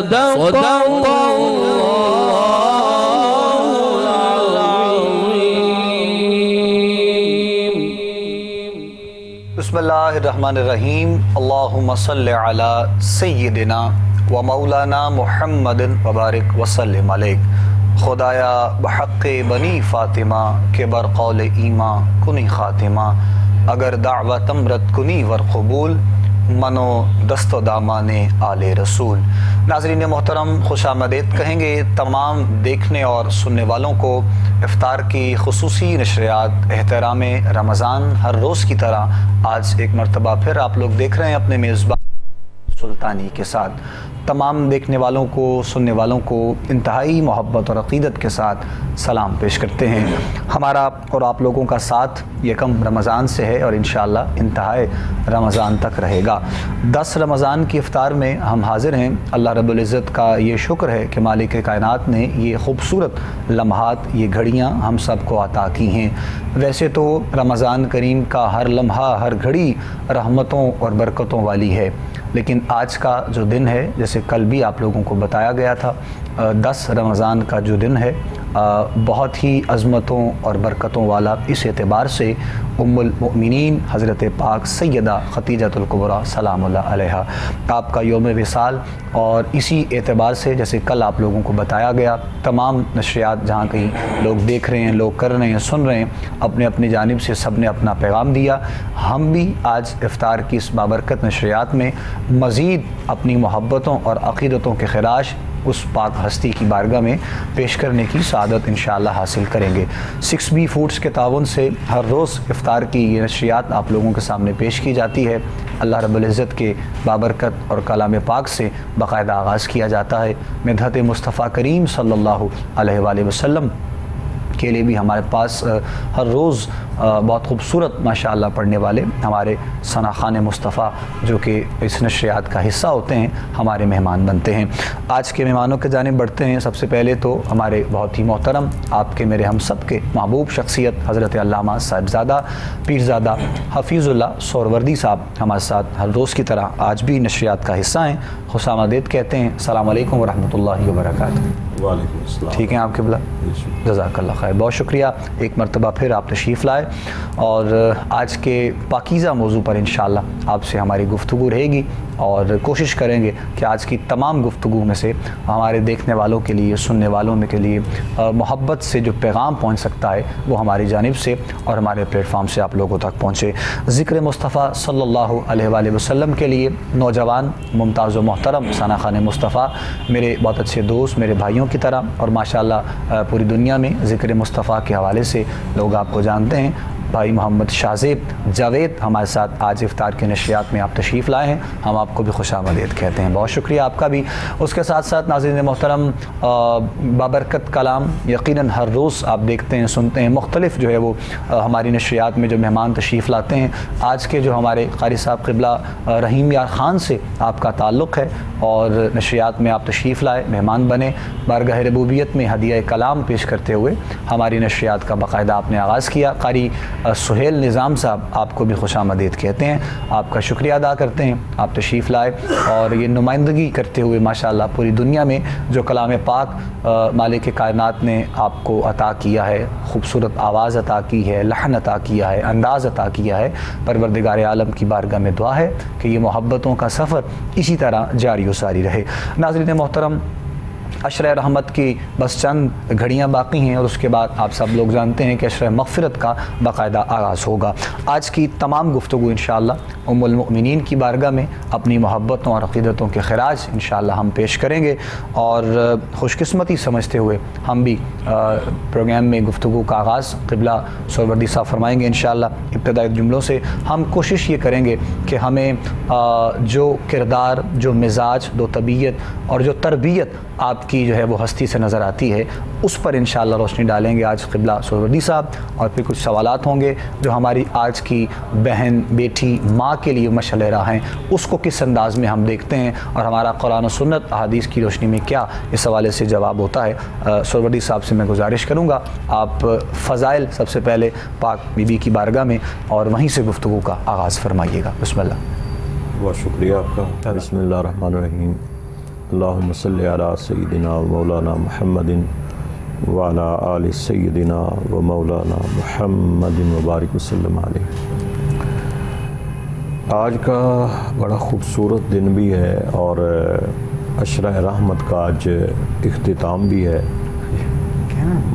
बिस्मिल्लाहिर्रहमानिर्रहीम। अल्लाहुम्मा सल्लि अला सय्यिदिना व मौलाना मुहम्मदिन व बारिक व सल्लिम अलैहि। खुदाया बहक़्क़े बनी फ़ातिमा के बरक़ौल ईमा कुनी ख़ातिमा, अगर दावत अमरत कुनी वर क़बूल, मनो दस्तो दामाने आले रसूल। नाज़रीन मोहतरम, खुशामदीद कहेंगे तमाम देखने और सुनने वालों को इफ्तार की खुसूसी नशरियात एहतराम रमज़ान हर रोज़ की तरह आज एक मरतबा फिर आप लोग देख रहे हैं अपने मेज़बान सुल्तानी के साथ। तमाम देखने वालों को, सुनने वालों को इंतहाई मोहब्बत और अक़ीदत के साथ सलाम पेश करते हैं। हमारा और आप लोगों का साथ यकम रमज़ान से है और इंशाअल्लाह इंतहाई रमज़ान तक रहेगा। 10 रमज़ान की इफ्तार में हम हाज़िर हैं। अल्लाह रब्बुल इज़्ज़त का ये शुक्र है कि मालिक कायनात ने ये ख़ूबसूरत लम्हात, ये घड़ियाँ हम सब को अता की हैं। वैसे तो रमज़ान करीम का हर लम्हा, हर घड़ी रहमतों और बरकतों वाली है, लेकिन आज का जो दिन है, जैसे कल भी आप लोगों को बताया गया था, 10 रमज़ान का जो दिन है बहुत ही अज़मतों और बरकतों वाला। इस एतबार से उम्मुल मोमिनीन हज़रत पाक सैयदा खतीजतुल कुबरा सलामुल्लाह अलैहा आपका यौम विसाल, और इसी एतबार से जैसे कल आप लोगों को बताया गया, तमाम नशरियात जहाँ कहीं लोग देख रहे हैं, लोग कर रहे हैं, सुन रहे हैं, अपने अपनी जानिब से सब ने अपना पैगाम दिया। हम भी आज इफ्तार की इस बाबरकत नशरियात में मज़ीद अपनी मोहब्बतों और अक़ीदतों के खिराश उस पाक हस्ती की बारगाह में पेश करने की सआदत इंशाअल्लाह हासिल करेंगे। 6B फूड्स के ताउन से हर रोज़ इफ्तार की ये नशरियात आप लोगों के सामने पेश की जाती है। अल्लाह रब्बुल इज़्ज़त के बाबरकत और कलाम पाक से बाकायदा आगाज़ किया जाता है। मिदहत मुस्तफ़ा करीम सल्लल्लाहु अलैहि वसल्लम के लिए भी हमारे पास हर रोज़ बहुत खूबसूरत माशाअल्लाह पढ़ने वाले हमारे सना खान मुस्तफ़ा, जो कि इस नशरियात का हिस्सा होते हैं, हमारे मेहमान बनते हैं। आज के मेहमानों के जानिब बढ़ते हैं। सबसे पहले तो हमारे बहुत ही मोहतरम, आपके मेरे हम सब के महबूब शख्सियत हज़रत अल्लामा साहिबज़ादा पीरज़ादा हफ़ीज़ुल्लाह सोहरवर्दी साहब हमारे साथ हर रोज़ की तरह आज भी नशरियात का हिस्सा हैं। खुशामदीद कहते हैं। अस्सलाम वालेकुम वरहमतुल्लाहि वबरकातुहू। वालेकुम अस्सलाम। ठीक हैं आप क़िबला? जज़ाकल्लाह खैर, बहुत शुक्रिया। एक मरतबा फिर आप तशरीफ़ लाए और आज के पाकीज़ा मौजू पर इंशाअल्लाह आपसे हमारी गुफ्तगू रहेगी और कोशिश करेंगे कि आज की तमाम गुफ्तगू में से हमारे देखने वालों के लिए, सुनने वालों में के लिए मोहब्बत से जो पैगाम पहुँच सकता है वो हमारी जानिब से और हमारे प्लेटफॉर्म से आप लोगों तक पहुँचे। ज़िक्र मुस्तफ़ा सल्लल्लाहु अलैहि वसल्लम के लिए नौजवान मुमताज़ व मोहतरम सना खान मुस्तफ़ा मेरे बहुत अच्छे दोस्त, मेरे भाइयों की तरह, और माशाअल्लाह पूरी दुनिया में ज़िक्र मुस्तफ़ा के हवाले से लोग आपको जानते हैं। भाई मोहम्मद शाहज़ेब जावेद हमारे साथ आज इफ्तार के नशरियात में आप तशरीफ़ लाए हैं। हम आपको भी खुशामदीद कहते हैं। बहुत शुक्रिया आपका भी। उसके साथ साथ नाज़रीन मोहतरम, बाबरकत कलाम यकीनन हर रोज़ आप देखते हैं, सुनते हैं, मुख्तलिफ जो है वो हमारी नशरियात में जो मेहमान तशरीफ़ लाते हैं। आज के जो हमारे क़ारी साहब क़िबला रहीम यार ख़ान से आपका ताल्लुक़ है और नशरियात में आप तशरीफ़ लाए, मेहमान बने, बारगाह रबूबियत में हदिया कलाम पेश करते हुए हमारी नशरियात का बाकायदा आपने आगाज़ किया। क़ारी सुहेल निज़ाम साहब आपको भी खुशामदीद कहते हैं, आपका शुक्रिया अदा करते हैं। आप तशरीफ़ लाए और ये नुमाइंदगी करते हुए माशाअल्लाह पूरी दुनिया में जो कलाम पाक मालिक कायनात ने आपको अता किया है, खूबसूरत आवाज़ अता की है, लहन अता किया है, अंदाज़ अता किया है, परवरदिगार आलम की बारगाह में दुआ है कि ये मोहब्बतों का सफ़र इसी तरह जारी व सारी रहे। नाज़रीन मोहतरम, अशर रहमत की बस चंद घड़ियाँ बाकी हैं और उसके बाद आप सब लोग जानते हैं कि अशर मग़फ़िरत का बाकायदा आगाज़ होगा। आज की तमाम गुफ्तगू इंशाअल्लाह उम्मुल मोमिनीन की बारगाह में अपनी मोहब्बतों और अक़ीदतों के खिराज इंशाअल्लाह हम पेश करेंगे और खुशकिस्मती समझते हुए हम भी प्रोग्राम में गुफ्तगू का आगाज़ क़िबला सोहरवर्दी साहब फरमाएँगे इंशाअल्लाह। इब्तदाई जुमलों से हम कोशिश ये करेंगे कि हमें जो किरदार, जो मिजाज, जो तबीयत और जो तरबियत आपकी जो है वो हस्ती से नज़र आती है उस पर इंशाअल्लाह रोशनी डालेंगे आज क़िबला सोहरवर्दी साहब, और फिर कुछ सवालात होंगे जो हमारी आज की बहन, बेटी, माँ के लिए मशअल राह हैं, उसको किस अंदाज़ में हम देखते हैं और हमारा कुरान और सुन्नत अहादीस की रोशनी में क्या इस हवाले से जवाब होता है। सोहरवर्दी साहब से मैं गुजारिश करूँगा आप फ़ज़ाइल सबसे पहले पाक बीबी की बारगाह में और वहीं से गुफ्तगू का आगाज़ फरमाइएगा। बिस्मिल्लाह। बहुत शुक्रिया आपका। बिस्मिल्लाहिर्रहमानिर्रहीम। अल्लाहुम्मा सल्लि अला सय्यिदिना व मौलाना मुहम्मदिन व अला आलि सय्यिदिना व मौलाना मुहम्मदिन व बारिक वसल्लम अलैहि। आज का बड़ा ख़ूबसूरत दिन भी है और अशरा रहमत का आज इख्तिताम भी है।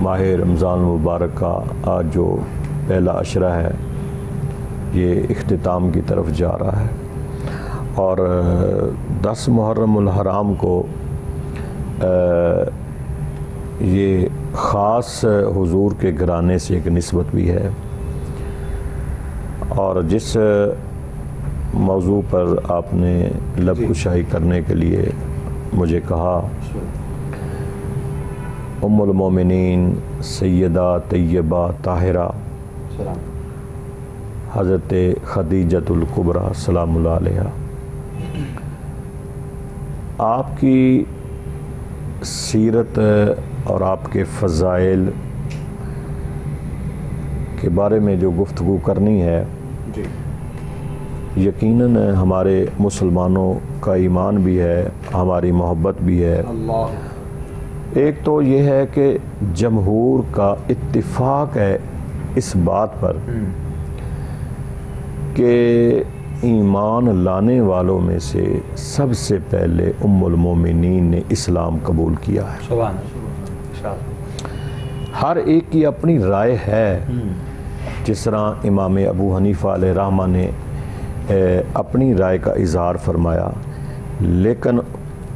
माह रमज़ान मुबारक का आज जो पहला अशरा है ये इख्तिताम की तरफ जा रहा है और 10 मुहर्रमुल हराम को ये ख़ास हुजूर के घराने से एक निस्बत भी है और जिस मौजू पर आपने लब कुशाई करने के लिए मुझे कहा, उम्मुल मोमिनीन सैयदा तैयबा ताहिरा हज़रत खदीजतुल कुबरा सलामुल्लाह अलैहा, आपकी सीरत और आपके फ़ज़ाइल के बारे में जो गुफ्तगू करनी है, यकीनन हमारे मुसलमानों का ईमान भी है, हमारी मोहब्बत भी है। एक तो ये है कि जमहूर का इत्तिफाक है इस बात पर कि ईमान लाने वालों में से सबसे पहले उम्मुल मोमिनीन ने इस्लाम कबूल किया है। सुभान अल्लाह। हर एक की अपनी राय है। जिस तरह इमाम अबू हनीफा अलैहिर्रहमा ने अपनी राय का इजहार फरमाया, लेकिन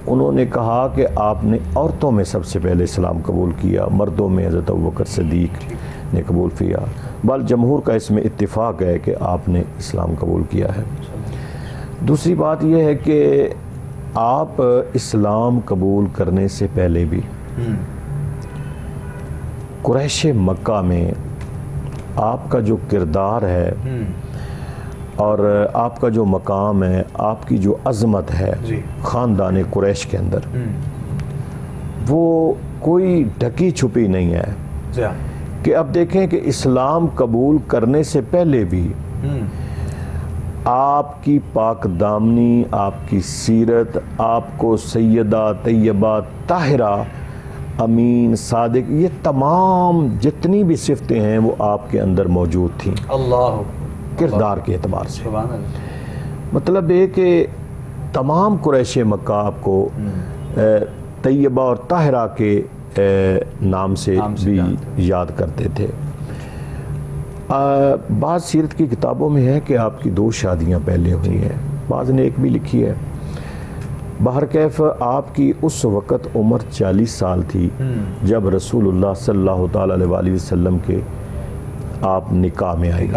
उन्होंने कहा कि आपने औरतों में सबसे पहले इस्लाम कबूल किया, मर्दों में हज़रत अबू बकर सिद्दीक़ ने कबूल किया। बल जमहूर का इसमें इत्तिफाक है कि आपने इस्लाम कबूल किया है। दूसरी बात यह है कि आप इस्लाम कबूल करने से पहले भी कुरैश मक्का में आपका जो किरदार है और आपका जो मकाम है, आपकी जो अज़मत है ख़ानदान कुरैश के अंदर, वो कोई ढकी छुपी नहीं है। कि अब देखें कि इस्लाम कबूल करने से पहले भी आपकी पाकदामनी, आपकी सीरत, आपको सैयदा तैयबा ताहिरा, अमीन, सादिक, ये तमाम जितनी भी सिफ़तें हैं वो आपके अंदर मौजूद थीं अल्लाह किरदार के एतबार से। मतलब ये कि तमाम कुरैश मक्का आपको तैयबा और ताहिरा के नाम से भी याद करते थे। बाज़ सीरत की किताबों में है कि आपकी 2 शादियां पहले हुई हैं, बाज़ ने एक भी लिखी है। बहर कैफ आपकी उस वक़्त उम्र 40 साल थी जब रसूलुल्लाह सल्लल्लाहु तआला अलैहि वसल्लम के आप निकाह में आए,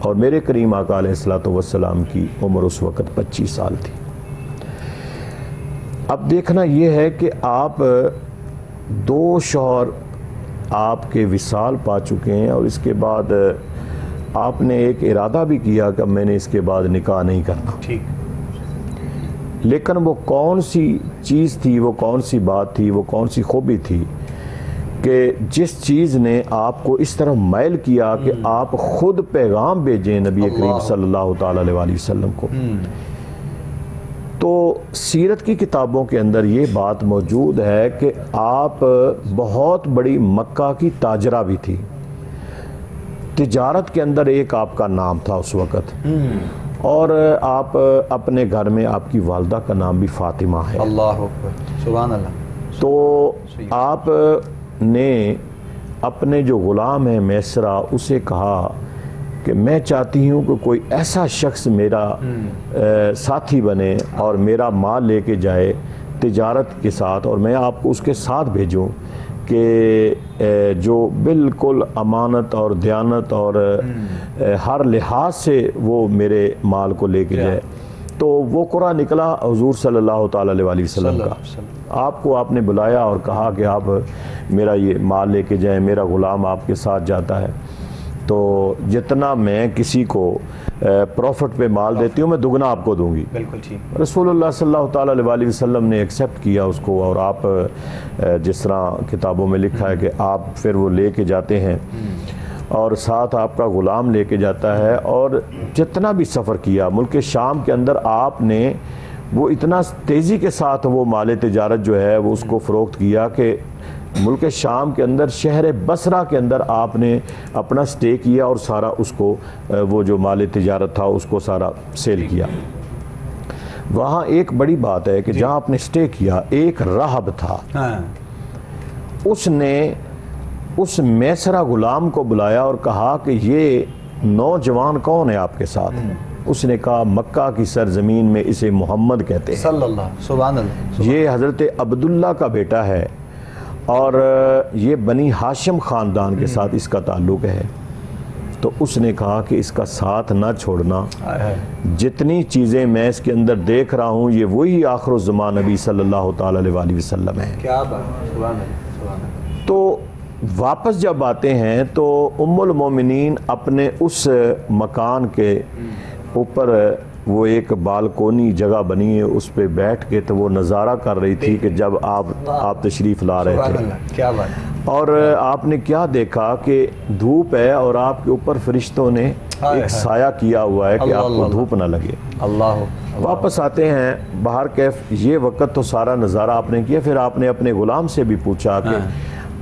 और मेरे करीम आका अलैहिस्सलातु वस्सलाम की उम्र उस वक़्त 25 साल थी। अब देखना यह है कि आप 2 शौहर आपके विसाल पा चुके हैं और इसके बाद आपने एक इरादा भी किया कि मैंने इसके बाद निकाह नहीं करना। ठीक। लेकिन वो कौन सी चीज़ थी, वो कौन सी बात थी, वो कौन सी खूबी थी कि जिस चीज़ ने आपको इस तरह मैल किया कि आप खुद पैगाम भेजें नबी करीम सल्लल्लाहु तआला अलैहि वसल्लम को। तो सीरत की किताबों के अंदर ये बात मौजूद है कि आप बहुत बड़ी मक्का की ताजरा भी थी। तिजारत के अंदर एक आपका नाम था उस वक़्त, और आप अपने घर में आपकी वालदा का नाम भी फ़ातिमा है। अल्लाह अकबर, सुभान अल्लाह। तो आप ने अपने जो ग़ुलाम है मैसरा, उसे कहा कि मैं चाहती हूँ कि कोई ऐसा शख्स मेरा साथी बने और मेरा माल लेके जाए तिजारत के साथ, और मैं आपको उसके साथ भेजूँ कि जो बिल्कुल अमानत और दयानत और हर लिहाज से वो मेरे माल को लेके जाए। तो वो कुरान निकला हुजूर सल्लल्लाहु तआला अलैहि वसल्लम का। आपको आपने बुलाया और कहा कि आप मेरा ये माल लेके जाएं, मेरा ग़ुलाम आपके साथ जाता है, तो जितना मैं किसी को प्रॉफिट पे माल देती हूँ मैं दुगना आपको दूंगी। बिल्कुल ठीक। रसूलुल्लाह सल्लल्लाहु तआला अलैहि वसल्लम ने एक्सेप्ट किया उसको, और आप जिस तरह किताबों में लिखा है कि आप फिर वो लेके जाते हैं और साथ आपका ग़ुलाम लेके जाता है, और जितना भी सफ़र किया मुल्क शाम के अंदर आपने वो इतना तेज़ी के साथ वो माल तिजारत जो है वो उसको फ़रोख्त किया कि मुल्क शाम के अंदर शहर बसरा के अंदर आपने अपना स्टे किया और सारा उसको वो जो माल तिजारत था उसको सारा सेल किया। वहाँ एक बड़ी बात है कि जहाँ आपने स्टे किया एक राहब था, उसने उस मैसरा गुलाम को बुलाया और कहा कि ये नौजवान कौन है आपके साथ? उसने कहा मक्का की सरजमीन में इसे मोहम्मद कहते हैं सल्लल्लाहु सुभान अल्लाह, ये हज़रत अब्दुल्ला का बेटा है और ये बनी हाशिम ख़ानदान के साथ इसका ताल्लुक़ है। तो उसने कहा कि इसका साथ ना छोड़ना, जितनी चीज़ें मैं इसके अंदर देख रहा हूँ ये वही आखिरुज़्ज़मान नबी सल्लल्लाहु ताला अलैहि वसल्लम है। क्या बात, सुभान अल्लाह। तो वापस जब आते हैं तो उम्मुल मोमिनीन अपने उस मकान के ऊपर वो एक बालकोनी जगह बनी है उस पे बैठ के तो वो नज़ारा कर रही थी कि जब आप तशरीफ़ ला रहे थे। क्या बात। और आपने क्या देखा कि धूप है और आपके ऊपर फरिश्तों ने एक साया किया हुआ है कि आपको धूप ना लगे। अल्लाह। वापस आते हैं बाहर कैफ, ये वक़्त तो सारा नज़ारा आपने किया। फिर आपने अपने ग़ुलाम से भी पूछा कि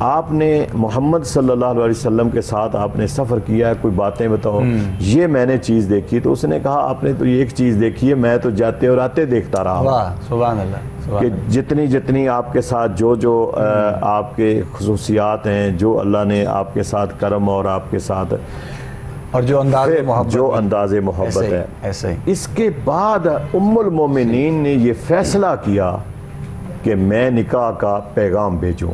आपने मोहम्मद सल्लल्लाहु अलैहि वसल्लम के साथ आपने सफ़र किया है, कोई बातें बताओ। ये मैंने चीज़ देखी। तो उसने कहा आपने तो ये एक चीज़ देखी है, मैं तो जाते और आते देखता रहा हूँ। सुभान अल्लाह। कि जितनी जितनी आपके साथ जो जो आपके खुसूसियात हैं, जो अल्लाह ने आपके साथ करम और आपके साथ और जो अंदाज़े मोहब्बत है ऐसे ही। इसके बाद उम्मुल मोमिनीन ने ये फैसला किया कि मैं निकाह का पैगाम भेजूं।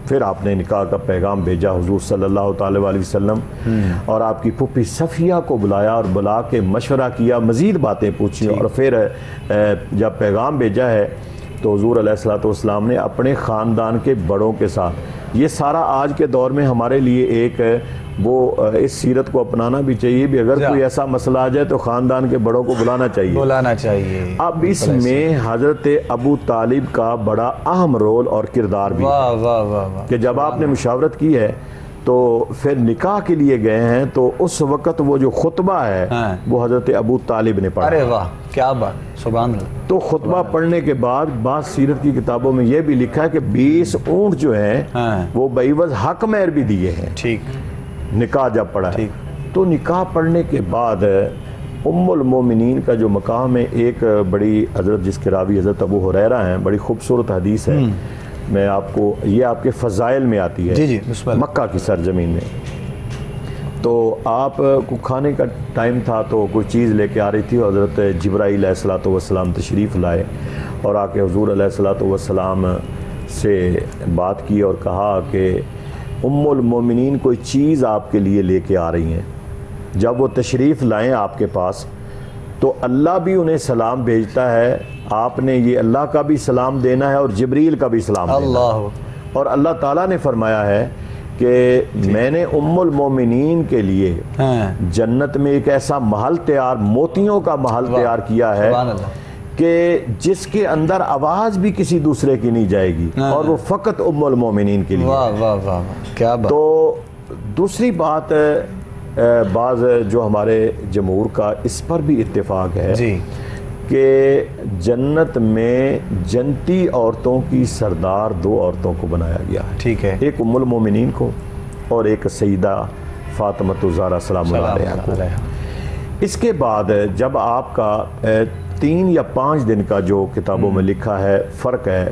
फिर आपने निकाह का पैगाम भेजा हुजूर सल्लल्लाहु अलैहि वसल्लम और आपकी फूफी सफ़िया को बुलाया और बुला के मशवरा किया, मज़ीद बातें पूछी और फिर जब पैगाम भेजा है तो हुजूर अलैहिस्सलातु वस्सलाम ने अपने ख़ानदान के बड़ों के साथ, ये सारा आज के दौर में हमारे लिए एक वो इस सीरत को अपनाना भी चाहिए भी, अगर कोई ऐसा मसला आ जाए तो ख़ानदान के बड़ों को बुलाना चाहिए। अब इसमें हज़रत अबू तालिब का बड़ा अहम रोल और किरदार भी है कि जब आपने मुशावरत की है तो फिर निकाह के लिए गए हैं तो उस वक़्त वो जो खुतबा है वो हज़रत अबू तालिब ने पढ़ा। अरे वाह, क्या बात, सुभान अल्लाह। तो खुतबा पढ़ने के बाद बाद सीरत की किताबों में ये भी लिखा है कि 20 ऊँट जो हैं वो बईवज़ हक महर भी दिए हैं। ठीक, निकाह जब पढ़ा है तो निकाह पढ़ने के बाद उम्मुल मोमिनीन का जो मकाम है, एक बड़ी हज़रत जिसके रावी हज़रत अबू हुरैरा हैं, बड़ी खूबसूरत हदीस है, मैं आपको ये आपके फ़ज़ाइल में आती है। जी, मक्का की सरजमीन में। तो आप को खाने का टाइम था तो कोई चीज़ लेके आ रही थी, हज़रत जिब्राईल अलैहिस्सलातु वस्सलाम तशरीफ़ लाए और आके हुज़ूर अलैहिस्सलातु वस्सलाम से बात की और कहा कि उम्मुल मोमिनीन कोई चीज़ आपके लिए लेके आ रही हैं। जब वो तशरीफ़ लाएं आपके पास तो अल्लाह भी उन्हें सलाम भेजता है, आपने ये अल्लाह का भी सलाम देना है और जिब्रील का भी सलाम देना है। और अल्लाह ताला ने फरमाया है कि मैंने उम्मुल मोमिनीन के लिए जन्नत में एक ऐसा महल तैयार, मोतियों का महल तैयार किया है कि जिसके अंदर आवाज़ भी किसी दूसरे की नहीं जाएगी और वो फ़कत उम्मुल मोमिनीन के लिए। वाह वाह वाह, क्या बात। तो दूसरी बात बाज़ जो हमारे जमहूर का इस पर भी इत्तेफाक है कि जन्नत में जन्नती औरतों की सरदार 2 औरतों को बनाया गया है। ठीक है, एक उम्मुल मोमिनीन को और एक सईदा फातिमा ज़हरा सलामुल्लाह अलैहा को। इसके बाद जब आपका 3 या 5 दिन का जो किताबों में लिखा है फ़र्क है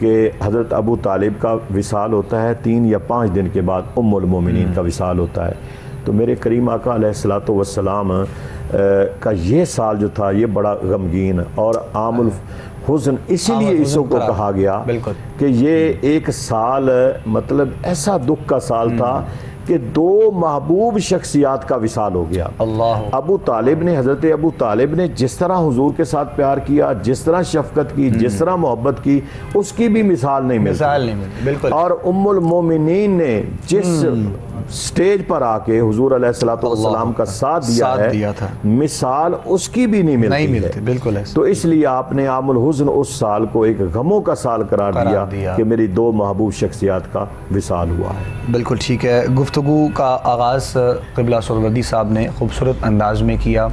कि हज़रत अबू तालिब का विसाल होता है 3 या 5 दिन के बाद उम्मुल मोमिनीन का विसाल होता है। तो मेरे करीम आका अलैहिस्सलातु वस्सलाम का ये साल जो था ये बड़ा गमगीन और आमुल हुज़्न इसीलिए इसको कहा गया कि ये एक साल मतलब ऐसा दुख का साल था कि 2 महबूब शख्सियात का विसाल हो गया। अबू तालिब ने, हज़रत अबू तालिब ने जिस तरह हुजूर के साथ प्यार किया, जिस तरह शफ़क़त की, जिस तरह मोहब्बत की, उसकी भी मिसाल नहीं मिलती। बिल्कुल। और उम्मुल मोमिनीन ने जिस स्टेज पर आके हुजूर अलैहिस्सलाम का साथ दिया था, मिसाल उसकी भी नहीं मिलती है। बिल्कुल है। तो इसलिए आपने आमुल हुज़्न उस साल को एक गमों का साल करार दिया कि मेरी दो महबूब शख्सियात का विसाल हुआ है। बिल्कुल ठीक है। गुफ्तगू का आगाज़ क़िबला सुहरवर्दी साहब ने खूबसूरत अंदाज में किया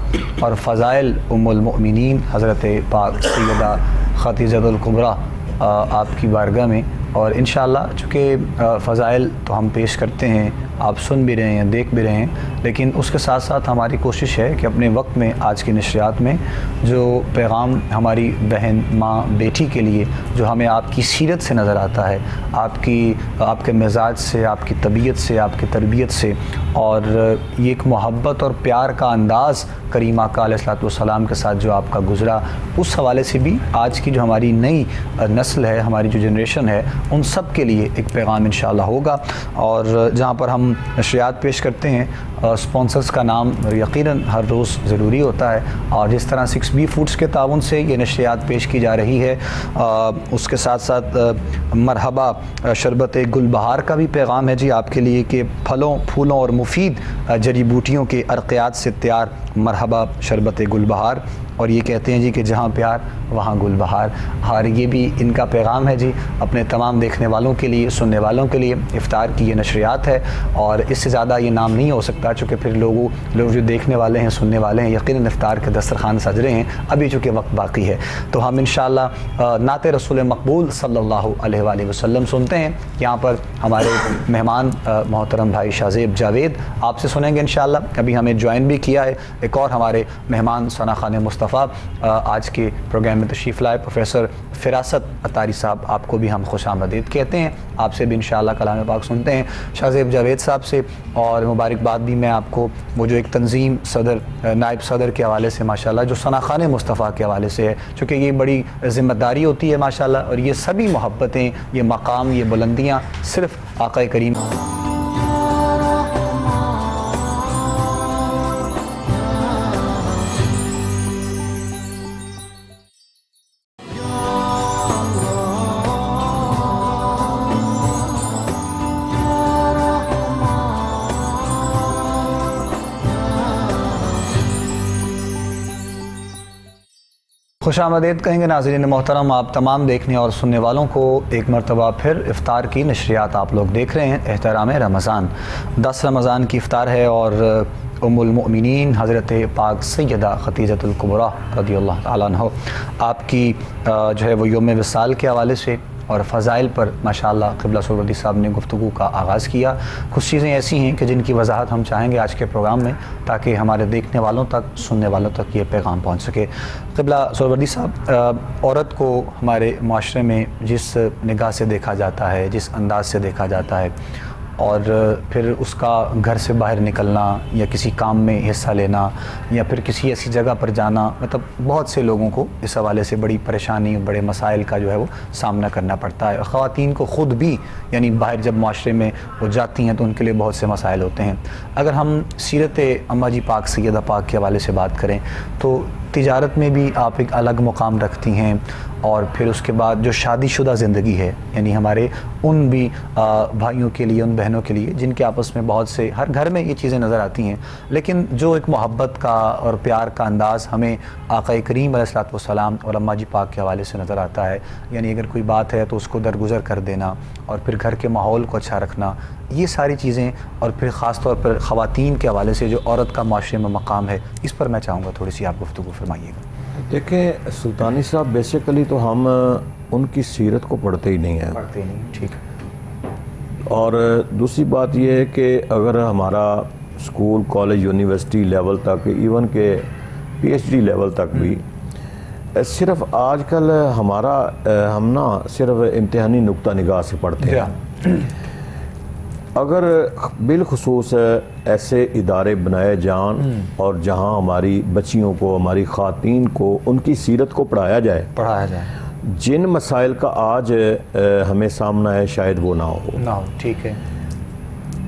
और फ़ज़ाइल उम्मुल मोमिनीन हज़रत पाक सैयदा खदीजतुल कुबरा आपकी बारगाह में, और इंशाअल्लाह चूँकि फ़ज़ाइल तो हम पेश करते हैं, आप सुन भी रहे हैं, देख भी रहे हैं, लेकिन उसके साथ साथ हमारी कोशिश है कि अपने वक्त में आज की नशरियात में जो पैगाम हमारी बहन, माँ, बेटी के लिए जो हमें आपकी सीरत से नज़र आता है, आपके मिजाज से, आपकी तबीयत से, आपकी तरबियत से, और ये एक मोहब्बत और प्यार का अंदाज़ करीम आका अलैहिस्सलाम के साथ जो आपका गुज़रा, उस हवाले से भी आज की जो हमारी नई नस्ल है, हमारी जो जनरेशन है, उन सब के लिए एक पैगाम इंशाअल्लाह होगा। और जहाँ पर हम नशरियात पेश करते हैं, स्पॉन्सर्स का नाम यकीनन हर रोज़ ज़रूरी होता है, और जिस तरह 6B फूड्स के ताउन से ये नशरियात पेश की जा रही है, उसके साथ साथ मरहबा शरबत गुलबहार का भी पैगाम है जी आपके लिए कि फलों, फूलों और मुफीद जड़ी बूटियों के अर्क़ियात से तैयार मरहबा शरबत गुलबहार, और ये कहते हैं जी कि जहाँ प्यार वहाँ गुलबहार। और ये भी इनका पैगाम है जी अपने तमाम देखने वालों के लिए, सुनने वालों के लिए। इफ्तार की ये नशरियात है और इससे ज़्यादा ये नाम नहीं हो सकता, चूँकि फिर लोग जो देखने वाले हैं, सुनने वाले हैं, यकीनन इफ्तार के दस्तरखान सज रहे हैं। अभी चूँकि वक्त बाकी है तो हम इंशाअल्लाह नाते रसूल मकबूल सल्लल्लाहु अलैहि वसल्लम सुनते हैं। यहाँ पर हमारे मेहमान मोहतरम भाई शाहज़ेब जावेद आपसे सुनेंगे इंशाअल्लाह। अभी हमें ज्वाइन भी किया है एक और हमारे मेहमान सना खान मुस्तफ़ा आज के प्रोग्राम में तशरीफ़ लाए, प्रोफेसर फ़िरासत अतारी साहब, आपको भी हम खुशामदीद कहते हैं। आपसे भी इंशाअल्लाह कलाम पाक सुनते हैं शाहज़ेब जावेद साहब से। और मुबारकबाद भी मैं आपको वो जो एक तंजीम सदर, नायब सदर के हवाले से माशाल्लाह, जो सना खान मुस्तफ़ा के हवाले से है, चूँकि ये बड़ी ज़िम्मेदारी होती है माशाल्लाह, और ये सभी मोहब्बतें, ये मकाम, ये बुलंदियाँ सिर्फ़ आक़ा करीम खुशामदीद कहेंगे। नाज़रीन मोहतरम, आप तमाम देखने और सुनने वालों को एक मरतबा फिर इफ़्तार की नशरियात आप लोग देख रहे हैं। एहतराम रमज़ान, 10 रमज़ान की इफ़्तार है और उम्मुल मोमिनीन हज़रत पाक सैयदा खदीजतुल कुबरा रज़ियल्लाहु ताला अन्हा आपकी जो है वो यौम विसाल के हवाले से और फ़ज़ाइल पर माशाअल्लाह क़िबला सुहरवर्दी साहब ने गुफ्तगू का आगाज़ किया। कुछ चीज़ें ऐसी हैं कि जिनकी वजाहत हम चाहेंगे आज के प्रोग्राम में, ताकि हमारे देखने वालों तक, सुनने वालों तक ये पैगाम पहुँच सके। क़िबला सुहरवर्दी साहब, औरत को हमारे माशरे में जिस निगाह से देखा जाता है, जिस अंदाज से देखा जाता है, और फिर उसका घर से बाहर निकलना या किसी काम में हिस्सा लेना या फिर किसी ऐसी जगह पर जाना, मतलब बहुत से लोगों को इस हवाले से बड़ी परेशानी, बड़े मसाइल का जो है वो सामना करना पड़ता है। ख़वातीन को ख़ुद भी यानी बाहर जब माशरे में वो जाती हैं तो उनके लिए बहुत से मसाइल होते हैं। अगर हम सीरत अम्मा जी पाक सैयदा पाक के हवाले से बात करें तो तिजारत में भी आप एक अलग मुकाम रखती हैं, और फिर उसके बाद जो शादीशुदा ज़िंदगी है, यानी हमारे उन भी भाइयों के लिए, उन बहनों के लिए जिनके आपस में बहुत से, हर घर में ये चीज़ें नज़र आती हैं, लेकिन जो एक मोहब्बत का और प्यार का अंदाज़ हमें आक़ा करीम अलैहिस्सलाम और अम्मा जी पाक के हवाले से नज़र आता है, यानी अगर कोई बात है तो उसको दरगुज़र कर देना और फिर घर के माहौल को अच्छा रखना, ये सारी चीज़ें, और फिर ख़ास तौर पर ख़वातीन के हवाले से जो औरत का माशरे में मकाम है, इस पर मैं चाहूँगा थोड़ी सी आप गुफ्तगू फरमाइएगा। देखें सुल्तानी साहब, बेसिकली तो हम उनकी सीरत को पढ़ते ही नहीं हैं। पढ़ते ही नहीं, ठीक है। और दूसरी बात यह है कि अगर हमारा स्कूल, कॉलेज, यूनिवर्सिटी लेवल तक, इवन के PhD लेवल तक भी सिर्फ आजकल हमारा हम ना सिर्फ इम्तिहानी नुक्ता निगाह से पढ़ते हैं। अगर बिलखुसूस ऐसे इदारे बनाए जान और जहां हमारी बच्चियों को, हमारी ख़वातीन को उनकी सीरत को पढ़ाया जाए, जिन मसाइल का आज हमें सामना है शायद वो ना हो। ठीक है।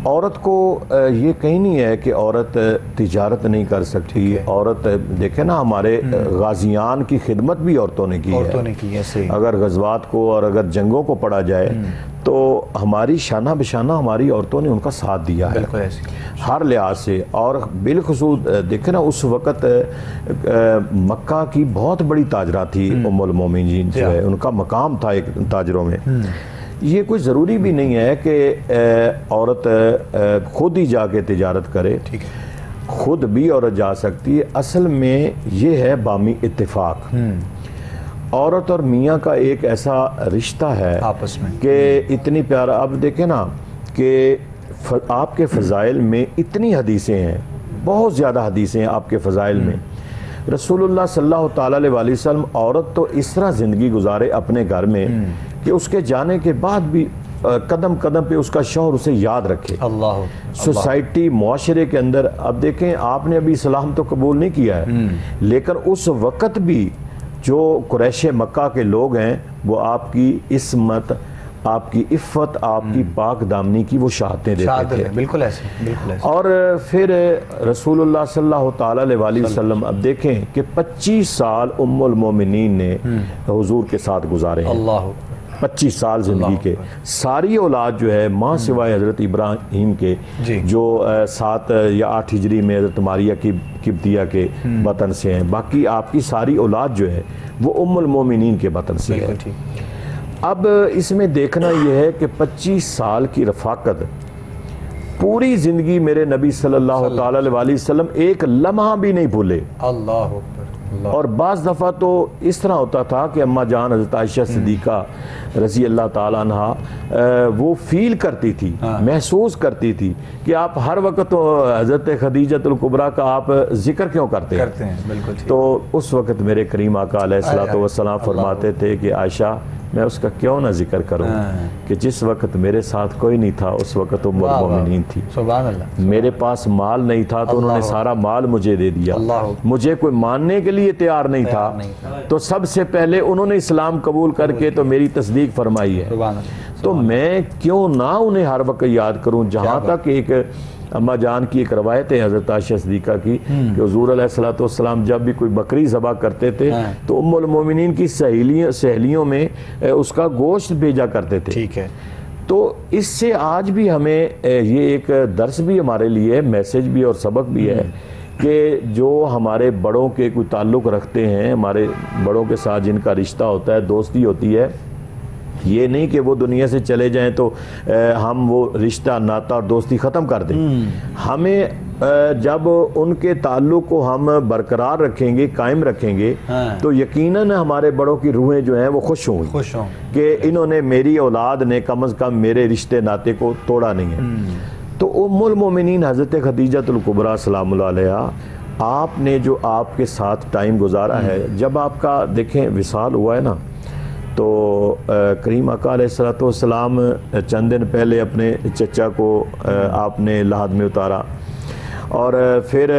औरत को ये कहीं नहीं है कि औरत तिजारत नहीं कर सकती। औरत देखे ना, हमारे गाजियान की खिदमत भी औरतों ने की है। सही। अगर गज़वात को और अगर जंगों को पढ़ा जाए तो हमारी शाना बिशाना हमारी औरतों ने उनका साथ दिया है हर लिहाज से। और बिलखुसूस देखें ना, उस वक़्त मक्का की बहुत बड़ी ताजरा थी उम्मुल मोमिनीन जो है, उनका मकाम था एक ताजरों में। ये कोई ज़रूरी भी नहीं है कि औरत खुद ही जाके तिजारत करे, ठीक है, खुद भी औरत जा सकती है। असल में ये है बामी इत्तेफाक, औरत और मियाँ का एक ऐसा रिश्ता है आपस में कि इतनी प्यारा। अब देखें ना कि आपके फ़ज़ाइल में इतनी हदीसें हैं, बहुत ज़्यादा हदीसें हैं आपके फ़ज़ाइल में। रसूलुल्लाह सल्लल्लाहु अलैहि वसल्लम औरत तो इस तरह ज़िंदगी गुजारे अपने घर में कि उसके जाने के बाद भी कदम कदम पे उसका शौहर उसे याद रखे। अल्लाह सोसाइटी मुआशरे के अंदर, अब देखें आपने अभी इस्लाम तो कबूल नहीं किया है, लेकिन उस वक़्त भी जो कुरैश मक्का के लोग हैं वो आपकी इस्मत, आपकी इफ़्फ़त, आपकी पाक दामनी की वो शहादतें देते थे। बिल्कुल ऐसे, बिल्कुल ऐसे। और फिर रसूलुल्लाह सल्लल्लाहु अलैहि वसल्लम, अब देखें कि 25 साल उम्मुल मोमिनीन ने हुजूर के साथ गुजारे हैं। अल्लाह 25 साल ज़िंदगी के। सारी औलाद जो है माँ सिवाय हज़रत इब्राहीम के, जो 7 या 8 हिजरी में हज़रत मारिया की किब्तिया के वतन से हैं, बाकी आपकी सारी औलाद जो है वो उम्मुल मोमिनीन के वतन से है। अब इसमें देखना यह है कि 25 साल की रफ़ाकत, पूरी ज़िंदगी मेरे नबी सल्लल्लाहु अलैहि वसल्लम एक लम्हा भी नहीं भूले। अल्लाह। और बाज़ दफ़ा तो इस तरह होता था कि अम्मा जान हज़रत आयशा सिद्दीक़ा रज़ी अल्लाह ताला अन्हा वो फील करती थी, महसूस करती थी कि आप हर वक्त तो हज़रत खदीजतुल कुबरा का आप जिक्र क्यों करते हैं। बिल्कुल। तो उस वक़्त मेरे करीम आका अलैहिस्सलातु वस्सलाम फरमाते थे कि आयशा, मैं उसका क्यों ना जिक्र करूं कि जिस वक्त मेरे साथ कोई नहीं था उस वक्त उम्मुल मोमिनीन थी। सुभान अल्लाह। मेरे पास माल नहीं था तो उन्होंने सारा माल मुझे दे दिया। मुझे कोई मानने के लिए तैयार नहीं था तो सबसे पहले उन्होंने इस्लाम कबूल करके तो मेरी तस्दीक फरमाई है। तो मैं क्यों ना उन्हें हर वक्त याद करूं। जहाँ तक एक अम्मा जान की एक रवायत है हज़रत आयशा सिद्दीक़ा की कि हुज़ूर अलैहिस्सलातु वस्सलाम जब भी कोई बकरी ज़बा करते थे तो उम्मुल मोमिनीन की सहेलियों में उसका गोश्त भेजा करते थे। ठीक है। तो इससे आज भी हमें ये एक दर्स भी हमारे लिए, मैसेज भी और सबक भी है कि जो हमारे बड़ों के कोई ताल्लुक़ रखते हैं, हमारे बड़ों के साथ जिनका रिश्ता होता है, दोस्ती होती है, ये नहीं कि वो दुनिया से चले जाएं तो हम वो रिश्ता, नाता और दोस्ती ख़त्म कर दें। हमें जब उनके ताल्लुक़ को हम बरकरार रखेंगे, कायम रखेंगे, तो यकीनन हमारे बड़ों की रूहें जो हैं वो खुश होंगी कि इन्होंने, मेरी औलाद ने कम अज़ कम मेरे रिश्ते नाते को तोड़ा नहीं है। तो उम्मुल मोमिनीन हज़रत खदीजतुल कुबरा सलामुल्लाह अलैहा, आपने जो आपके साथ टाइम गुजारा है, जब आपका देखें विसाल हुआ है ना, तो करीम आका अलैहिस्सलातु वस्सलाम चंद दिन पहले अपने चचा को आपने लाहद में उतारा और फिर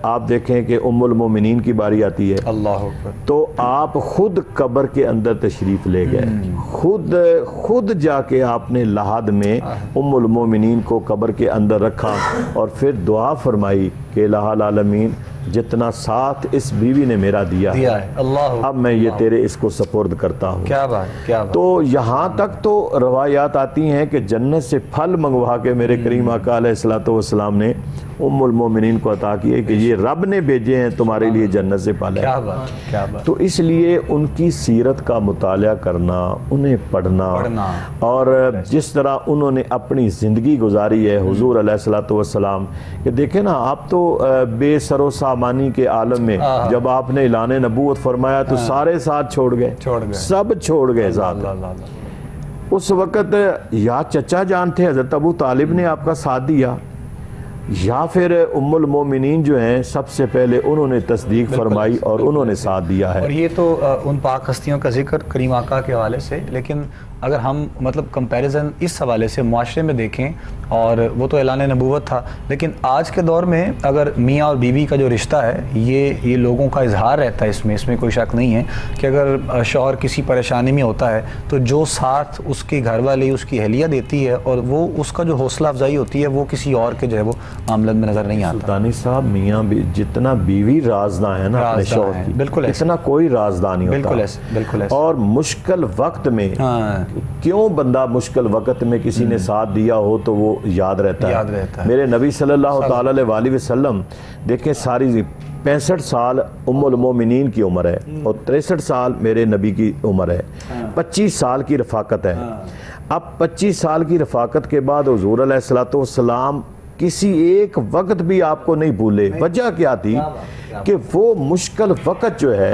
आप देखें कि उम्मुल मोमिनीन की बारी आती है। अल्लाह तो आप खुद कब्र के अंदर तशरीफ़ ले गए, खुद जाके आपने लाहद में उम्मुल मोमिनीन को कब्र के अंदर रखा और फिर दुआ फरमाई कि इलाहुल आलमीन, जितना साथ इस बीवी ने मेरा दिया है, अल्लाह, अब मैं ये तेरे इसको सपोर्द करता हूँ। क्या बात, क्या बात। तो यहाँ तक तो रवायात आती हैं कि जन्नत से फल मंगवा के मेरे करीम आका अलैहिस्सलातु वस्सलाम ने उम्मुल मोमिनीन को अता किए कि ये रब ने भेजे हैं तुम्हारे लिए जन्नत से फल है। क्या बात, क्या बात। तो इसलिए उनकी सीरत का मुताला करना, उन्हें पढ़ना और जिस तरह उन्होंने अपनी ज़िंदगी गुजारी है हुजूर अलैहिस्सलातु वस्सलाम कि देखें ना, आप तो बेसरो सामानी के आलम में जब आपने ऐलान नबूवत फरमाया तो सारे साथ छोड़ गए, सब छोड़ गए साथ। उस वक़्त या चचा जान थे हज़रत अबू तालिब ने आपका साथ दिया, या फिर उम्मुल मोमिनीन जो हैं सबसे पहले उन्होंने तस्दीक फरमाई और उन्होंने साथ दिया है। और ये तो उन पाक हस्तियों का जिक्र करीम आका के हवाले से, लेकिन अगर हम मतलब कंपैरिजन इस हवाले से मुआशरे में देखें, और वो तो ऐलान नबूवत था, लेकिन आज के दौर में अगर मियाँ और बीवी का जो रिश्ता है ये लोगों का इजहार रहता है, इसमें कोई शक नहीं है कि अगर शौहर किसी परेशानी में होता है तो जो साथ उसकी घर वाली, उसकी अहलिया देती है और वो उसका जो हौसला अफजाई होती है वो किसी और के जो है वो मामले में नज़र नहीं आता। सुल्तानी साहब, मियाँ जितना बीवी राजदां है ना अपने शौहर की, बिल्कुल इतना कोई राजदां नहीं होता। बिल्कुल ऐसे। और मुश्किल वक्त में क्यों बंदा मुश्किल वक़्त में किसी ने साथ दिया हो तो वो याद रहता है। मेरे नबी सल्लल्लाहु अलैहि वसल्लम देखें, सारी 65 साल उम्मुल मोमिनीन की उम्र है और 63 साल मेरे नबी की उम्र है। 25 साल की रफ़ाकत है। अब 25 साल की रफ़ाकत के बाद हुज़ूर अलैहिस्सलातु वस्सलाम किसी एक वक्त भी आपको नहीं भूले। वजह क्या थी कि वो मुश्किल वक़्त जो है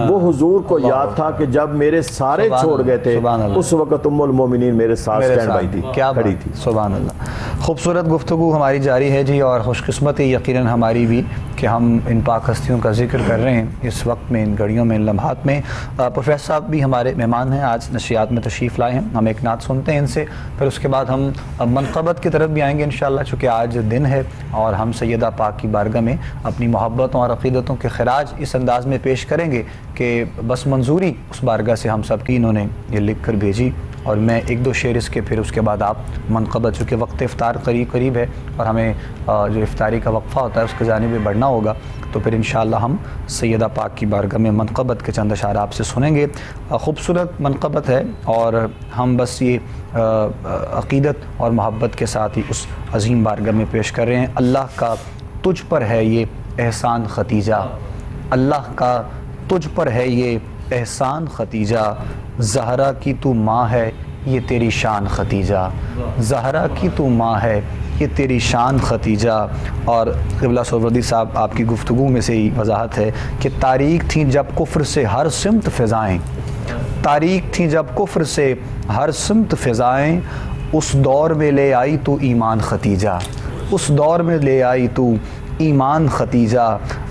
वो हुजूर को याद था कि जब मेरे सारे छोड़ गए थे उस वक़्त उम्मुल मोमिनीन मेरे साथ स्टैंड बाई थी, क्या खड़ी थी। सुभान अल्लाह। खूबसूरत गुफ्तगू हमारी जारी है जी, और खुशकिस्मती यकीनन हमारी भी कि हम इन पाक हस्तियों का जिक्र कर रहे हैं इस वक्त में, इन घड़ियों में, इन लम्हात में। प्रोफेसर साहब भी हमारे मेहमान हैं, आज नशियात में तशरीफ़ लाए हैं। हम एक नात सुनते हैं इनसे, फिर उसके बाद हम मनक़बत की तरफ भी आएंगे इंशाअल्लाह, चूँकि आज दिन है और हम सैयदा पाक की बारगाह में अपनी मोहब्बतों और अक़ीदतों के खराज इस अंदाज़ में पेश करेंगे कि बस मंजूरी उस बारगाह से हम सब की इन्होंने ये लिख कर भेजी। और मैं एक दो शेर इसके, फिर उसके बाद आप मनक़बत, चूँकि वक्त इफ्तार करीब है और हमें जो इफ्तारी का वक्फ़ा होता है उसके जानिब बढ़ना होगा, तो फिर इंशाअल्लाह हम सैयदा पाक की बारगाह में मनक़बत के चंद अशार आपसे सुनेंगे। खूबसूरत मनक़बत है और हम बस ये अक़ीदत और मोहब्बत के साथ ही उस अज़ीम बारगाह में पेश कर रहे हैं। अल्लाह का तुझ पर है ये एहसान खतीजा, अल्लाह का तुझ पर है ये एहसान खतीजा, ज़हरा की तू माँ है ये तेरी शान खतीजा, ज़हरा की तू माँ है ये तेरी शान खतीजा। और क़िबला सोहरवर्दी साहब आपकी गुफ्तगू में से ही वजाहत है कि तारीख थी जब कुफ्र से हर सिमत फ़िज़ाएँ, तारीख थी जब कुफ्र से हर सिमत फ़िज़ाएँ, उस दौर में ले आई तू ईमान खतीजा, उस दौर में ले आई तू ईमान खतीजा।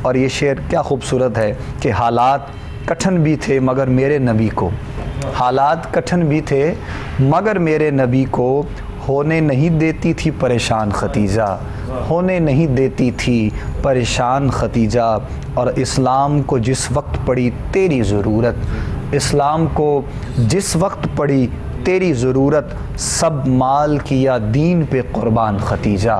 और ये शेर क्या खूबसूरत है कि हालात कठिन भी थे मगर मेरे नबी को, हालात कठिन भी थे मगर मेरे नबी को होने नहीं देती थी परेशान खतीजा, होने नहीं देती थी परेशान खतीजा। और इस्लाम को जिस वक्त पड़ी तेरी ज़रूरत, इस्लाम को जिस वक्त पड़ी तेरी ज़रूरत, सब माल किया दीन पे क़ुरबान खतीजा,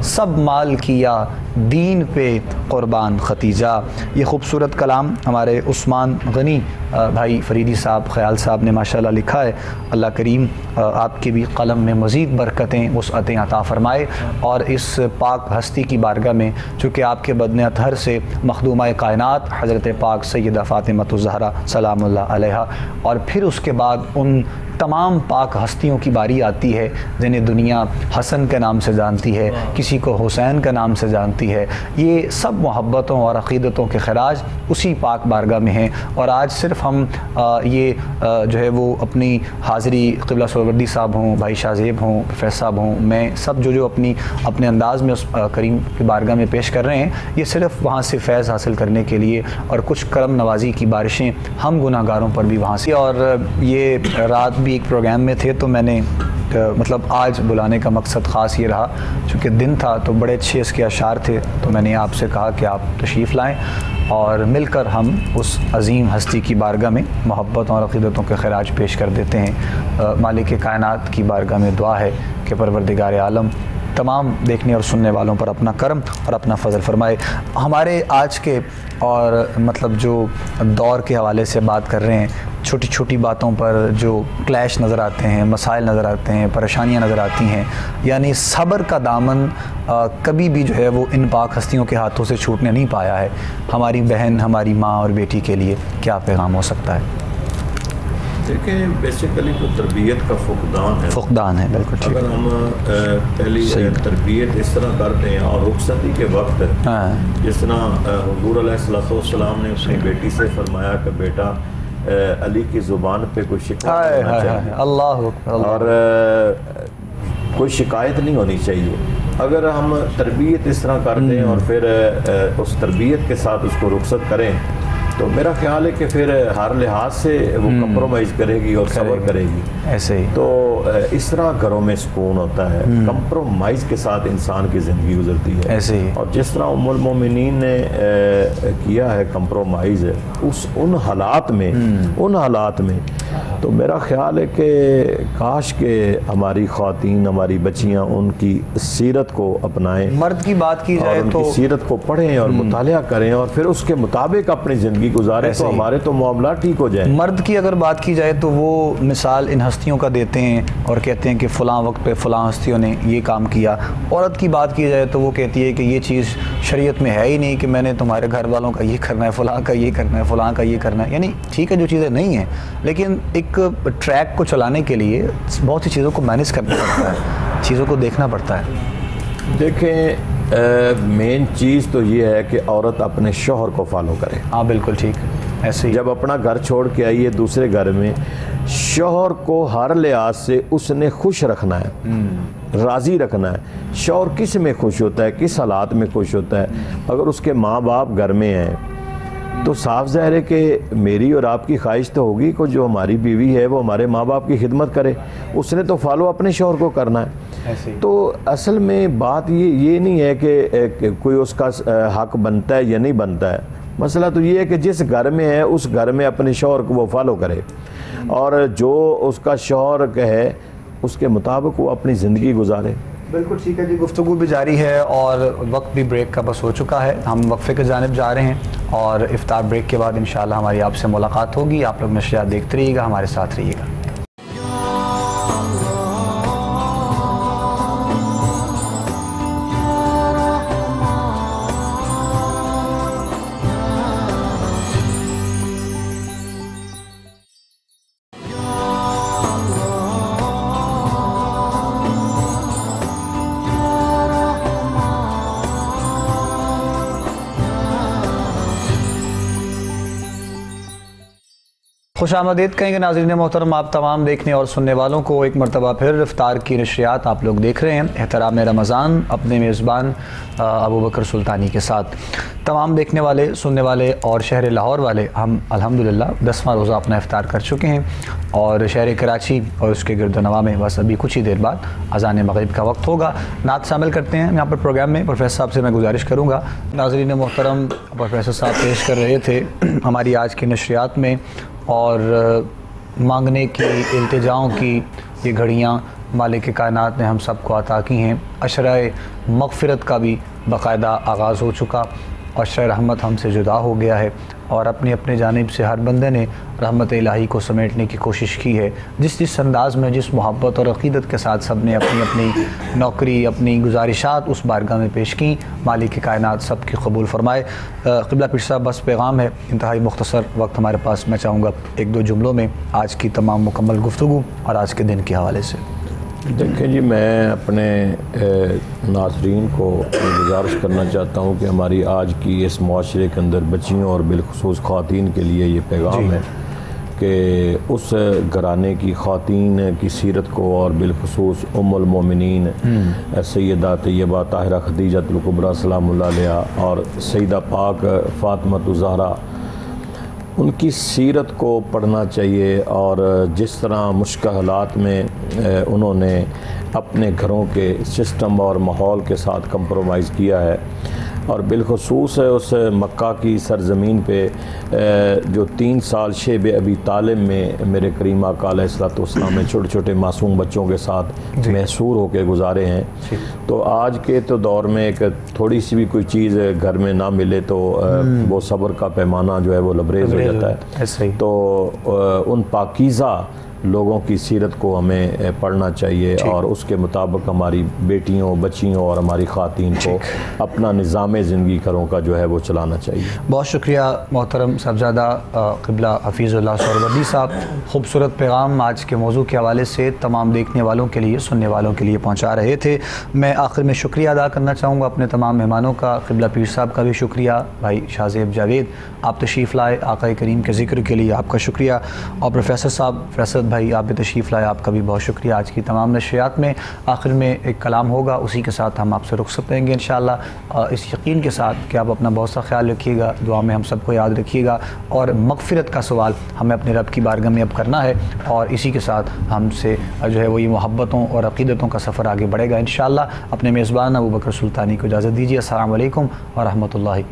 सब माल किया दीन पे क़ुरबान खतीजा। ये खूबसूरत कलाम हमारे उस्मान गनी भाई फरीदी साहब ख़याल साहब ने माशाल्लाह लिखा है। अल्लाह करीम आपके भी कलम में मज़ीद बरकतें वुसअतें अता फ़रमाए और इस पाक हस्ती की बारगाह में, चूँकि आपके बदन अतहर से मखदूमा कायनात हज़रत पाक सैयदा फ़ातिमा ज़हरा सलामुल्लाह अलैहा, और फिर उसके बाद उन तमाम पाक हस्तियों की बारी आती है जिन्हें दुनिया हसन के नाम से जानती है, किसी को हुसैन के नाम से जानती है। ये सब मोहब्बतों और अक़ीदतों के खराज उसी पाक बारगाह में हैं। और आज सिर्फ हम जो है वो अपनी हाज़िरी क़िबला सोहरवर्दी साहब हों, भाई शाहज़ेब हों, प्रोफेसर साहब हों, मैं सब जो अपने अंदाज़ में उस करीम की बारगाह में पेश कर रहे हैं, ये सिर्फ वहाँ से फैज़ हासिल करने के लिए और कुछ करम नवाजी की बारिशें हम गुनाहगारों पर भी वहाँ से। और ये रात भी एक प्रोग्राम में थे तो मैंने मतलब आज बुलाने का मकसद ख़ास ये रहा, चूँकि दिन था तो बड़े अच्छे इसके अशार थे, तो मैंने आपसे कहा कि आप तशरीफ़ लाएँ और मिलकर हम उस अज़ीम हस्ती की बारगाह में मोहब्बत और अक़ीदतों के खराज पेश कर देते हैं। मालिक कायनात की बारगाह में दुआ है कि परवरदिगार आलम तमाम देखने और सुनने वालों पर अपना करम और अपना फ़ज़ल फ़रमाए। हमारे आज के और मतलब जो दौर के हवाले से बात कर रहे हैं, छोटी छोटी बातों पर जो क्लैश नज़र आते हैं, मसाइल नज़र आते हैं, परेशानियां नज़र आती हैं, यानी सब्र का दामन कभी भी जो है वो इन पाक हस्तियों के हाथों से छूटने नहीं पाया है। हमारी बहन, हमारी माँ और बेटी के लिए क्या पैगाम हो सकता है? देखें, बेसिकली तो तरबियत का फुकदान है, बिल्कुल ठीक। अगर हम पहली तरबियत इस तरह करते हैं और रुखसती के वक्त जिस तरह हुज़ूर अलैहिस्सलाम ने अपनी बेटी से फरमाया कि बेटा अली की ज़ुबान पे कोई शिकायत और कोई शिकायत नहीं होनी चाहिए। अगर हम तरबियत इस तरह करते हैं और फिर उस तरबियत के साथ उसको रुखसत करें तो मेरा ख्याल है कि फिर हर लिहाज से वो कंप्रोमाइज़ करेगी और सब्र करेगी। ऐसे ही तो इस तरह घरों में सुकून होता है, कंप्रोमाइज़ के साथ इंसान की ज़िंदगी गुजरती है। ऐसे ही और जिस तरह उम्मुल मोमिनीन ने किया है कंप्रोमाइज़ उन हालात में तो मेरा ख्याल है कि काश के हमारी ख़वातीन, हमारी बच्चियाँ उनकी सीरत को अपनाएं। मर्द की बात की जाए तो उनकी सीरत को पढ़ें और मुतालिया करें और फिर उसके मुताबिक अपनी ज़िंदगी गुजारें, तो हमारे तो मामला ठीक हो जाए। मर्द की अगर बात की जाए तो वो मिसाल इन हस्तियों का देते हैं और कहते हैं कि फ़लाँ वक्त पे फ़लाँ हस्तियों ने ये काम किया। औरत की बात की जाए तो वो कहती है कि ये चीज़ शरीयत में है ही नहीं कि मैंने तुम्हारे घर वालों का ये करना है, फ़लाँ का ये करना है, फ़लाँ का ये करना है। यानी ठीक है जो चीज़ें नहीं हैं, लेकिन एक ट्रैक को चलाने के लिए बहुत सी चीज़ों को मैनेज करना पड़ता है, चीज़ों को देखना पड़ता है। देखें, मेन चीज़ तो ये है कि औरत अपने शौहर को फॉलो करे। हाँ बिल्कुल ठीक, ऐसे ही जब अपना घर छोड़ के आई है दूसरे घर में, शौहर को हर लिहाज से उसने खुश रखना है, राज़ी रखना है। शौहर किस में खुश होता है, किस हालात में खुश होता है? अगर उसके माँ बाप घर में हैं तो साफ ज़ाहिर है कि मेरी और आपकी ख्वाहिश तो होगी कि जो हमारी बीवी है वो हमारे माँ बाप की खिदमत करे। उसने तो फॉलो अपने शौहर को करना है। तो असल में बात ये नहीं है कि कोई उसका हक बनता है या नहीं बनता है। मसला तो ये है कि जिस घर में है उस घर में अपने शौहर को वो फॉलो करे और जो उसका शौहर कहे उसके मुताबिक वो अपनी ज़िंदगी गुजारे। बिल्कुल ठीक है जी, गुफ्तगू भी जारी है और वक्त भी ब्रेक का बस हो चुका है। हम वक्फे की जानिब जा रहे हैं और इफ्तार ब्रेक के बाद इंशाल्लाह हमारी आपसे मुलाकात होगी। आप लोग नशरियात देखते रहिएगा, हमारे साथ रहिएगा। खुशामदीद कहेंगे नाज़रीन मोहतरम, आप तमाम देखने और सुनने वालों को एक मरतबा फिर इफ्तार की नशरियात आप लोग देख रहे हैं एहतराम रमज़ान अपने मेज़बान अबू बकर सुल्तानी के साथ। तमाम देखने वाले, सुनने वाले और शहर लाहौर वाले, हम अल्हम्दुलिल्लाह 10वां रोज़ा अपना इफ्तार कर चुके हैं और शहर कराची और उसके गिरदनवा में बस अभी कुछ ही देर बाद अज़ान मग़रिब का वक्त होगा। नात शामिल करते हैं यहाँ पर प्रोग्राम में। प्रोफेसर साहब से मैं गुजारिश करूँगा, नाज़रीन मोहतरम प्रोफेसर साहब पेश कर रहे थे हमारी आज की नशरियात में और मांगने की, इल्तिजाओं की ये घड़ियाँ मालिक कायनात ने हम सबको अता की हैं। अशराए मग़फ़िरत का भी बाकायदा आगाज़ हो चुका, अशराए रहमत हमसे जुदा हो गया है और अपनी अपने जानिब से हर बंदे ने रहमत इलाही को समेटने की कोशिश की है। जिस अंदाज़ में, जिस मोहब्बत और अक़ीदत के साथ सब ने अपनी अपनी नौकरी, अपनी गुजारिशात उस बारगाह में पेश की, मालिक कायनात सब की कबूल फरमाए। क़िबला पीर साहब बस पैगाम है, इंतहाई मुख्तसर वक्त हमारे पास, मैं चाहूँगा 1-2 जुमलों में आज की तमाम मुकम्मल गुफ्तगू और आज के दिन के हवाले से। देखें जी, मैं अपने नाज़रीन को गुजारिश करना चाहता हूँ कि हमारी आज की इस मुआशरे के अंदर बच्चियों और बिलखुसूस ख़वातीन के लिए ये पैगाम है कि उस घराने की ख़वातीन की सीरत को और बिलखुसूस उम्मुल मोमिनीन सैयदा तैयबा ताहिरा खदीजतुल कुबरा सलामुल्लाह अलैहा और सैयदा पाक फ़ातिमा ज़हरा, उनकी सीरत को पढ़ना चाहिए। और जिस तरह मुश्किल हालात में उन्होंने अपने घरों के सिस्टम और माहौल के साथ कंप्रोमाइज़ किया है और बिलखुसूस उस मक्का की सरज़मीन पे जो 3 साल शेब अबी तालिब में मेरे करीम आका अलैहिस्सलाम ने छोटे छोटे मासूम बच्चों के साथ महसूर होकर गुजारे हैं। तो आज के तो दौर में एक थोड़ी सी भी कोई चीज़ घर में ना मिले तो वो सब्र का पैमाना जो है वो लबरेज़ हो जाता है। तो उन पाकीज़ा लोगों की सीरत को हमें पढ़ना चाहिए और उसके मुताबिक हमारी बेटियों, बच्चियों और हमारी ख़वातीन को अपना निज़ाम ज़िंदगी घरों का जो है वो चलाना चाहिए। बहुत शुक्रिया मोहतरम साहबज़ादा क़िबला हफ़ीज़ुल्लाह सोहरवर्दी साहब, खूबसूरत पैगाम आज के मौजू के हवाले से तमाम देखने वालों के लिए, सुनने वालों के लिए पहुँचा रहे थे। मैं आखिर में शुक्रिया अदा करना चाहूँगा अपने तमाम मेहमानों का। क़िबला पीर साहब का भी शुक्रिया, भाई शाहज़ेब जावेद आप तशरीफ़ लाए, आक़ा करीम के ज़िक्र के लिए आपका शुक्रिया। और प्रोफेसर साहब फैसल भाई आप भी तशरीफ़ लाए, आपका भी बहुत शुक्रिया। आज की तमाम नशरियात में आखिर में एक कलाम होगा, उसी के साथ हम आपसे रुख़्सत लेंगे इंशाअल्लाह, इस यकीन के साथ कि आप अपना बहुत सा ख्याल रखिएगा, दुआ में हम सबको याद रखिएगा और मग़फ़िरत का सवाल हमें अपने रब की बारगाह में अब करना है और इसी के साथ हमसे जो है वो ये मोहब्बतों और अक़ीदतों का सफ़र आगे बढ़ेगा इंशाअल्लाह। अपने मेज़बान अबू बकर सुल्तानी को इजाज़त दीजिए। अस्सलामु अलैकुम व रहमतुल्लाहि।